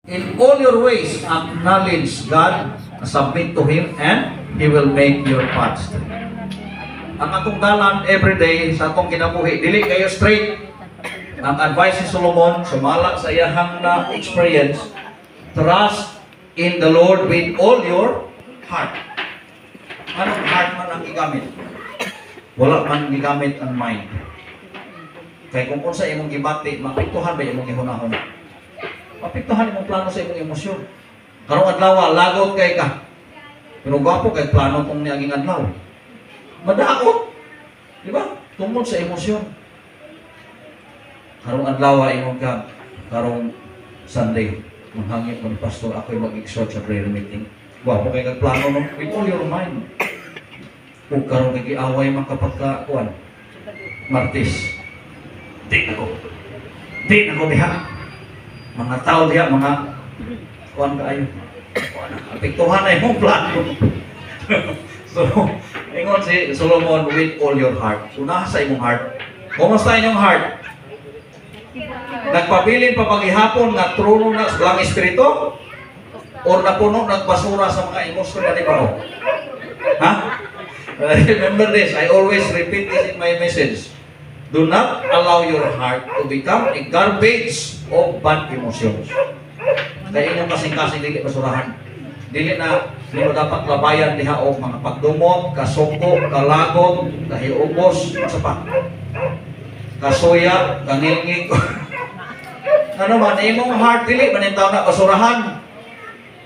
In all your ways, acknowledge God, submit to Him, and He will make your path straight. Ang atong dalan everyday sa atong kinabuhi, dili kayo straight. Ang advice ni Solomon, sumala sa iyahang na experience, trust in the Lord with all your heart. Anong heart man ang gigamit? Wala man gigamit ang mind. Kaya kung unsa imong gibati, mapiktuhan ba imong gihunahon? Mapiktuhan imong plano sa imong emosyon. Karong adlaw lagot kay ka. Pero gwapo kay plano tong niaging adlaw. Madaot. Di ba? Tungkol sa emosyon. Karong adlaw imong ka, karong Sunday, manghangit ng pastor, ako'y mag-exhort sa prayer meeting. Gwapo kay kag plano no with all your mind. Kung karong nagiaway man kapag ka kuan. Martes. Di na ko diha. Mga tao diha, mga kuan kaayo. Apektuhan na imong plano. So, ingon si Solomon, with all your heart. Una sa imong heart. Kumusta inyong heart? Nagpabilin pa paghihapon nga trono na sa lang espiritu? Or napuno nagbasura sa mga emosyon na di ba? Ha? Remember this, I always repeat this in my message. Do not allow your heart to become a garbage of bad emotions. Kaya inyong kasing-kasing dili basurahan. Dili na mo dapat labayan diha og mga pagdumot, kasuko, kalagot, kahiubos, sa pa. Kasuya, kangilngig. Ano man, imong heart dili manintaw na basurahan.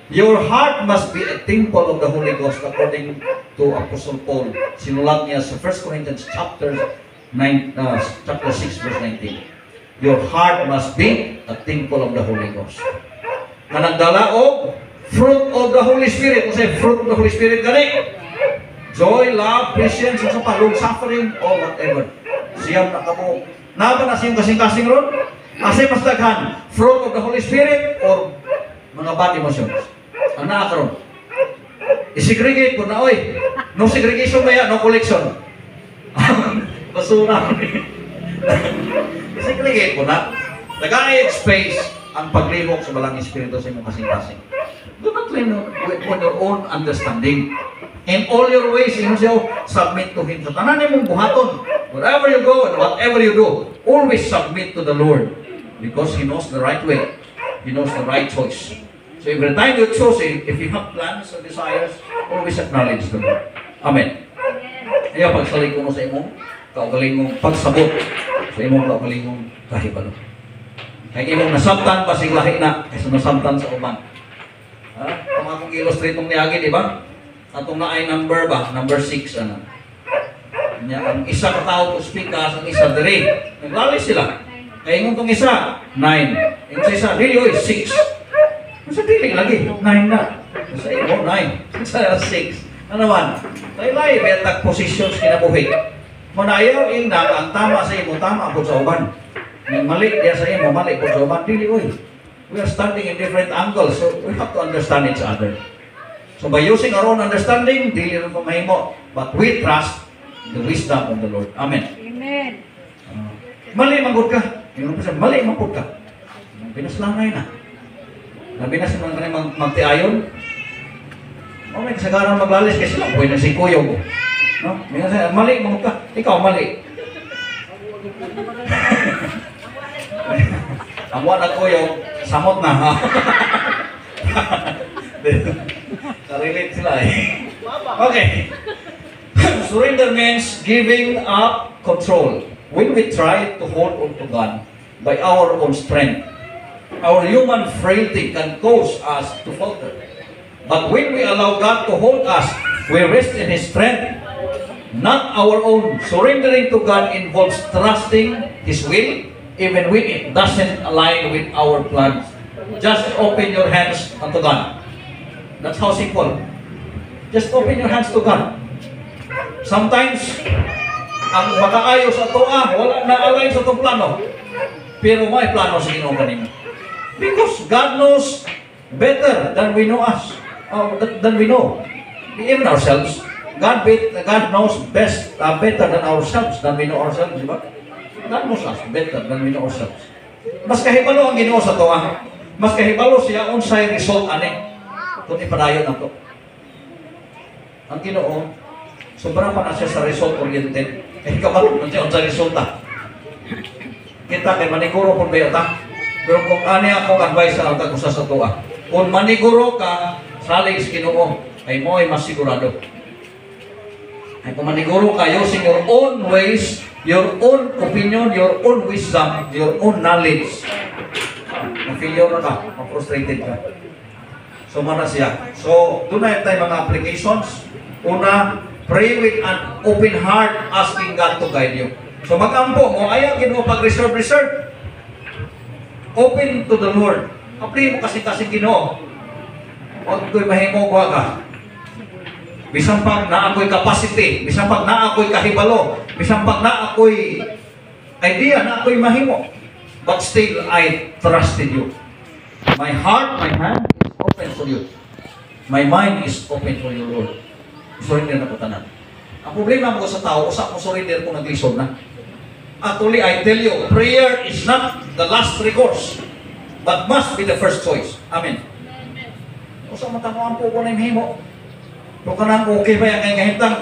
Your heart must be a temple of the Holy Ghost according to Apostle Paul. Sinulat niya sa 1 Corinthians chapter 6 verse 19. Your heart must be a temple of the Holy Ghost. Na nagdala og fruit of the Holy Spirit. Kasi fruit of the Holy Spirit gani. Joy, love, patience, sa long suffering, or whatever. Siyam na kamo. Naba na siyang kasing-kasing ron? Kasi mas daghan, fruit of the Holy Spirit or mga bad emotions. Ang nakakaroon. I-segregate po na, oy. No segregation ba yan? No collection. Basura. I-segregate po na. Nag-i-edge space ang paglihok sa balang espiritu sa inyong kasing-kasing. Do not lean on your own understanding. In all your ways, you shall submit to Him. Sa tanan mong buhaton, wherever you go and whatever you do, always submit to the Lord. Because He knows the right way. He knows the right choice. So every time you choose, if you have plans or desires, always acknowledge the Lord. Amen. Kaya pagsalig ko mo sa imong kaugaling mong pagsabot sa imong kaugaling mong kahibalo. Kaya imong nasabtan, pasig lahi na, kaysa nasabtan sa uban. Kung akong illustrate mong niagi, di ba? Atong na ay number ba? Number 6, ano? Ang isa ka tao to speak ka, ang isa dire. Naglalis sila. Kaya yung itong isa, 9. Yung sa isa, really, 6. Sa dili lagi, 9 na. Sa iyo, 9. Sa 6. Ano naman? Tayo-lay, betag positions kinabuhi. Manayaw na ang tama sa imo, tama po sa uban. Yung mali diya sa imo, mali po sa uban. Dili, oy. We are standing in different angles, so we have to understand each other. So by using our own understanding, dili rin po mahimo. But we trust the wisdom of the Lord. Amen. Amen. Mali manggod ka. Mali manggod ka. Pinaslangay na. Nabinas naman ka na magtiayon. O may kasagaran maglalis kasi lang. Pwede na si Kuyo mo. No? Mali manggod ka. Ikaw mali. Ang wala Kuyo, samot na. Ha? Karelate sila eh. Okay. Surrender means giving up control. When we try to hold on to God by our own strength, our human frailty can cause us to falter. But when we allow God to hold us, we rest in His strength, not our own. Surrendering to God involves trusting His will, even when it doesn't align with our plans. Just open your hands unto God. That's how simple. Just open your hands to God. Sometimes, ang makaayo sa toa, wala na align sa itong plano. Pero may plano sa Ginoo kanimo. Because God knows better than we know us. Than we know. Even ourselves. God knows better than ourselves than we know ourselves. Diba? God knows us better than we know ourselves. Mas kahibalo ang Ginoo sa toa. Mas kahibalo siya unsay result ani. Kung ipadayon na to. Ang Ginoo, sobra pa na siya sa result oriented. Eh, kabalo man siya unsay resulta. Kita kay maniguro kung bayota. Pero kung ani akong advice sa altag usa sa tuwa. Kung maniguro ka, salig sa Ginoo, ay mo ay mas sigurado. Ay kung maniguro ka using your own ways, your own opinion, your own wisdom, your own knowledge, na-failure na ka, ma-frustrated ka. So, mana siya. So, doon na tayo mga applications. Una, pray with an open heart, asking God to guide you. So, mag-ampo mo, ayaw Ginoo pag-reserve. Open to the Lord. Apply mo kasi Ginoo. Huwag ko'y mahimo ko ka. Bisang pag na ako'y capacity, bisang pag na ako'y kahibalo, bisang pag na ako'y idea, na ako'y mahimo. But still, I trusted you. My heart, my hand is open for you. My mind is open for you, Lord. Surrender na ko tanan. Ang problema mo sa tao, usak mo surrender kung naglisod na. Actually, I tell you, prayer is not the last recourse, but must be the first choice. Amen. Usak mo tanong po ko na yung himo. Kung ka nang okay ba yan kay kahintang,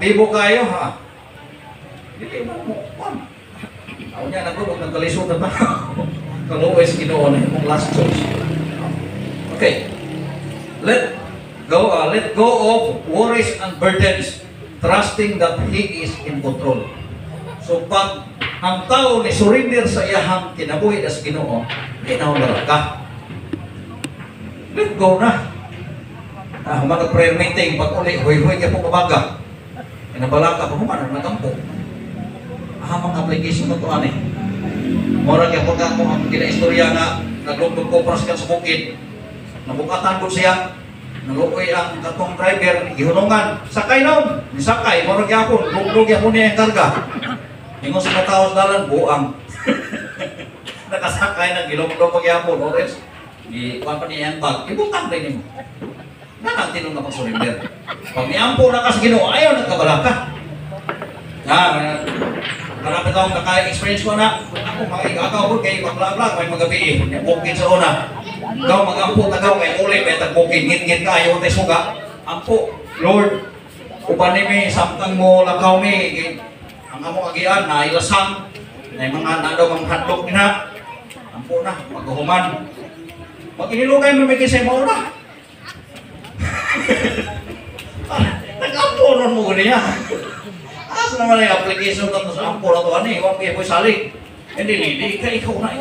bibo kayo, ha? Hindi mo, ako niya, nagulog, nagkalisod na ba? Kaluwes Ginoo na yung last choice. Okay. Let go of worries and burdens, trusting that He is in control. So pag ang tao ni surrender sa iyahang kinabuhi as Ginoo, kinahanglan ka. Let go na. Mga prayer meeting, pag uli, huy-huy ka po kabaga. Inabalaka pa kumana, nagampo. Mga application na ito, ani. Mora kaya po ka kung ang gina-istorya na naglugdog ko pras ka sa bukid. Nabukatan ko siya. Nalukoy ang katong driver, gihunungan. Sakay na, nisakay. Mora kaya po, lugdog yan po niya yung karga. Ingon sa matawas dalan, buang. Nakasakay na, gilugdog po kaya po. Ores, ikuan pa niya yung bag. Ibutang rin mo. Na tinong na pag-surrender. Pag niampo na ka sa Ginoo, ayaw nagkabalaka. Marami akong naka-experience ko na ako makikakaw ko kay bakla-bla, may magabi bukid sa una. Ikaw mag-ampo tagaw kay ulit, may tagbukid, ngit-ngit ka, ayaw tayo suga. Ampo, Lord, upan ni may samtang mo lakaw mi, ang among agian na ilasang, may mga nadaw mga hadlok na. Ampo na, maghuman. Mag-inilugay mo may kisay mo na. Nag-ampo nun mo niya. Asa naman yung application na sa ampo na ito, ani, huwag kayo po'y salig. Hindi, ikaw na.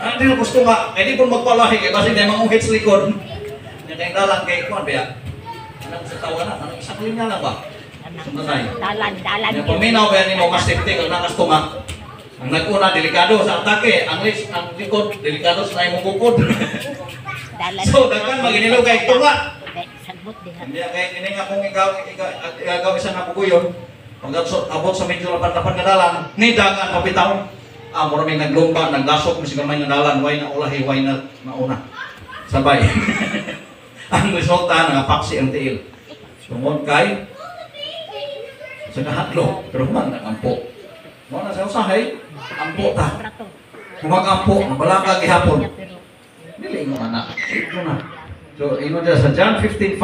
Hindi na gusto nga, hindi po magpalahi kayo kasi hindi mga hits likod. Hindi kayong dalang kayo, kuwan ba? Anong sa tawa na, anong isang linya lang ba? Sundan tayo. Dalan. Yung paminaw ba yan mo kasiptik ang nakastuma? Ang nag-una, delikado sa atake. Ang likod, delikado sa naimong bukod. So, dagan mag-inilog kayo tunga. Hindi kaya kining akong igagaw isang napuguyon. Pag abot sa medyo lapan-lapan nga dalan, ni dagan mapitaw. Maraming naglumba, naglasok mo sigamay nga dalan, way na ulahi, way na mauna. Sabay. Ang resulta, nangapaksi ang tiil. Tungod kay, sa kahatlo, pero human nag-ampo. Mga nasa usahay, ampo ta. Humag-ampo, nabalaka gihapon. Dili mo anak. Ito na. So, sa John 15:5,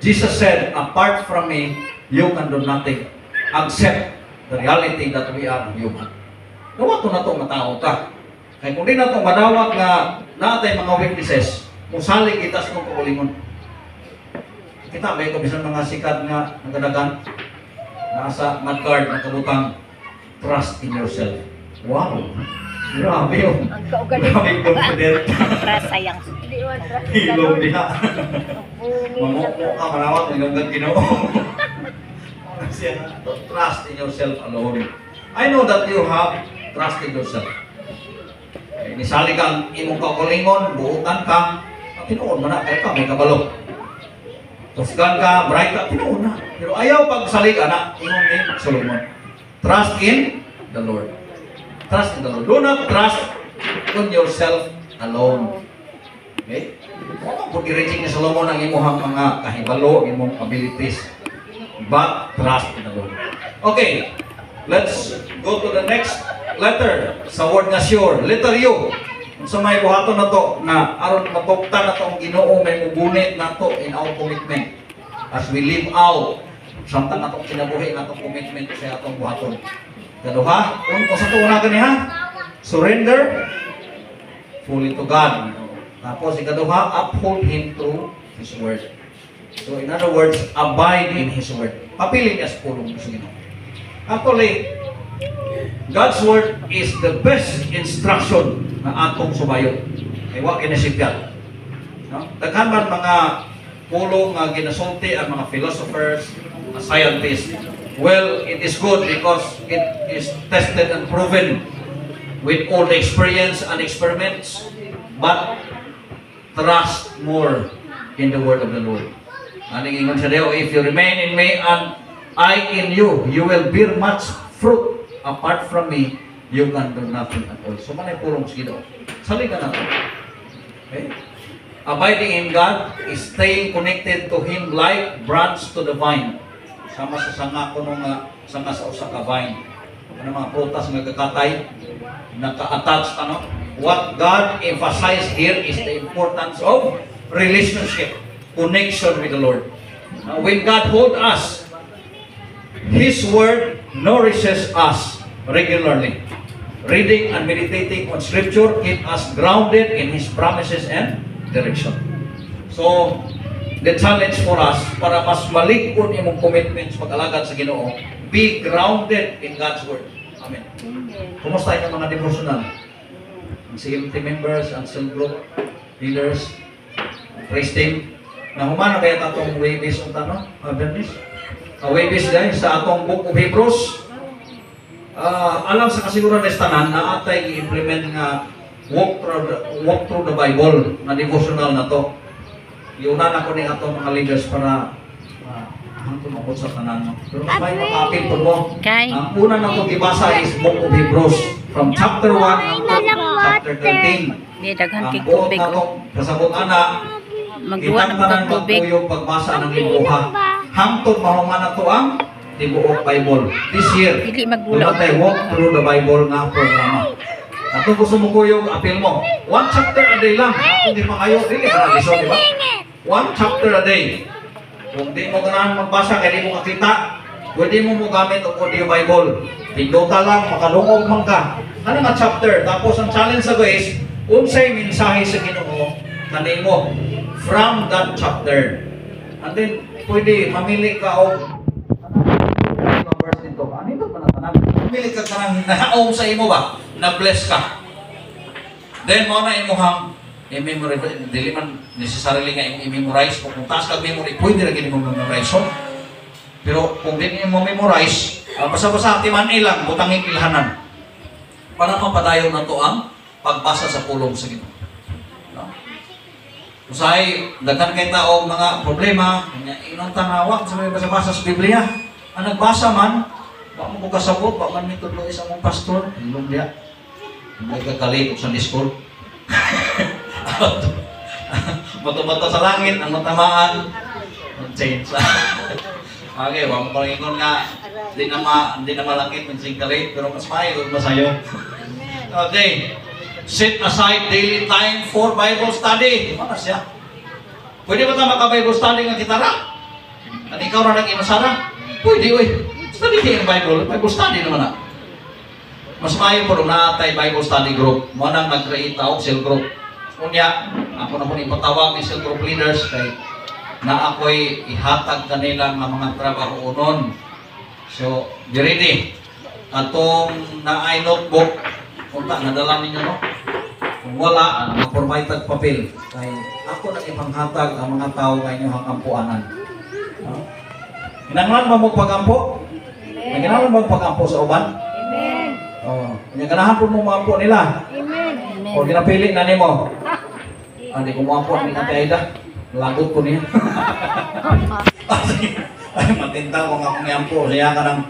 Jesus said, apart from me, you can do nothing except the reality that we are human. Nawa to na itong matao ta. Kaya kung di na itong madawat nga natin mga weaknesses, kung salig kita sa itong kaulingon. Kita ba ito bisan mga sikat nga nagadagan? Nasa mudguard, nakabutang, trust in yourself. Wow! Grabe yun. Grabe confident. Sayang. Hilong diha. Mamukmo ka, manawat, nilonggan Ginoo. Trust in yourself alone. I know that you have trust in yourself. Nisali kang imong kaulingon, buutan ka, tinuod mo na, kaya ka, may kabalo. Tusgan ka, bright ka, tinuod na. Pero ayaw pagsalig, anak, imong ni Solomon. Trust in the Lord. Trust in the Lord. Do not trust in yourself alone. Okay? Kung i-reaching ni Solomon ang imuhang mga kahibalo, imong abilities, but trust in the Lord. Okay, let's go to the next letter sa word na sure. Letter U. So may buhaton na to na aron matugtan na to ang Ginoo may mubunit na to in our commitment as we live out samtang atong kinabuhi na atong commitment sa atong buhaton. Kaduha, sa to una gani ha? Surrender fully to God. Tapos ikaduha, uphold Him through His Word. So in other words, abide in His Word. Papili niya sa pulong sa Ginoo. Actually, God's Word is the best instruction na atong subayon. Ay wa kinasipyan. No? Daghan man mga pulong nga ginasulti ang mga philosophers, mga scientists. Well, it is good because it is tested and proven with all the experience and experiments. But trust more in the word of the Lord. Ano yung ingon sa Deo, if you remain in me and I in you, you will bear much fruit. Apart from me, you can do nothing at all. So, manay pulong sa Ginoo. Sali ka na. Okay? Abiding in God is staying connected to Him like branch to the vine. Sama sa sanga ko nung sanga sa usa ka vine. Ano mga prutas nga kakatay, naka-attach ano? What God emphasized here is the importance of relationship, connection with the Lord. Now, when God hold us, His Word nourishes us regularly. Reading and meditating on Scripture keep us grounded in His promises and direction. So, the challenge for us, para mas malikod imong commitments pag-alagad sa Ginoo, be grounded in God's Word. Amen. Kumusta yung mga devotional? Ang CMT members, ang cell group, leaders, praise team. Nahumana kaya tatong way based on tanong? Bernice? Way based guys, sa atong book of Hebrews. Alam sa kasiguran ng tanan na atay i-implement nga walk through the Bible na devotional na to. Iunan ako ni atong mga leaders para hangtod ako sa tanan. Pero may makapil po mo. Ang una na itong ibasa is book of Hebrews from chapter 1 to chapter 13. Ang buot na itong kasabot ana, kitang tanan magpuyong pagbasa ng libuha. Hangtod mahuman na ito ang tibuok Bible. This year, dumatay walk through the Bible nga programa. At kung gusto mo ko yung appeal mo, 1 chapter a day lang. Kung di pa kayo, hindi ka na lisod, di ba? 1 chapter a day. Kung di mo ganahan magbasa, kaya di mo kakita, pwede mo gamit ang audio Bible. Pindota lang, makalungog man ka. Ano nga chapter? Tapos ang challenge sa guys, unsay mensahe sa Ginoo kanimo from that chapter. And then, pwede mamili ka o verse nito. Ano ito pa natanag? Mamili ka kanang nahaom sa imo ba? Na-bless ka. Then, mo na imuhang i-memorize. Dili man necessarily nga i-memorize. Kung taas ka memory, pwede rin mo memorize. So, pero kung di mo memorize, basa-basa timan ilang, butangin ilhanan. Para mapadayon na to ang pagbasa sa pulong sa Ginoo. No? Usay, daghan kay tao mga problema, inong tanawag sa mga basa-basa sa Biblia. Ang nagbasa man, baka mo kasabot, baka man may tudlo isang mong pastor, ilong diya. Nagkakalit sa school. Mata-mata sa langit, ang matamaan, change. Okay, wag mo pang ingon nga, hindi na malakit, magsingkalit, pero mas mayo, masayo. Okay. Set aside daily time for Bible study. Ano siya? Pwede ba tayo maka-Bible study ng kitara? At ikaw na nag-imasara? Pwede, uy. Study kayo yung Bible study naman na. Mas mayo po na tayo Bible study group. Mo nang mag-create ako, cell group. Kunya, ako na po ipatawag ni cell group leaders kay na ako'y ihatag kanila ng mga trabaho unon. So, be ready. Atong na-ay notebook, punta, nadala ninyo, no? Kung wala, ma-provide tag papel. Kaya ako na ipanghatag ang mga tao kayo nyo hangkampuanan. No? Kinanglan ba mo pag-ampo? Kinanglan ba mo pag-ampo sa uban? Amen. Oh, ganahan po mo mampo nila. Amen. O ginapili na nimo. Hindi ko mampo ni Ate Aida. Lagot ko niya. Ay, matinta ko nga kung yampo. Siya ka ng